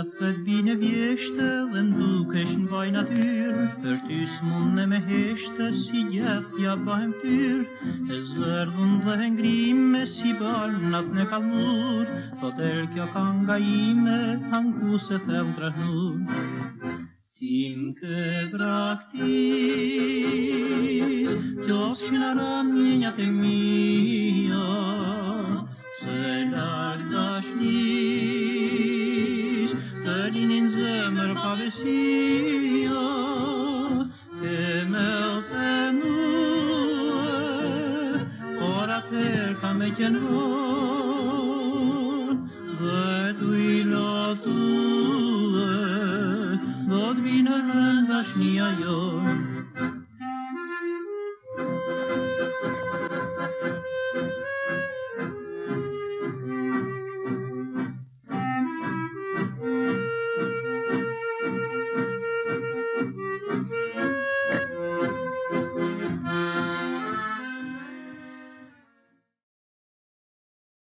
Të bine vjeshtë dhe ndukesh në vaj natyr, për ty s'mune me heshtë si gjatja bahem tyr, e zërdhun dhe ngrime si barnat në kalmur, thot kjo kanga ime, anku se them trahnur. Tim ke braktis, qos që në ramjenjat e mija, se larg dashnis, të linin zemër pa besia, e me othenue, por atër ka me qenon, dhe tu i lotue, do t'vinë në dashnia jonë.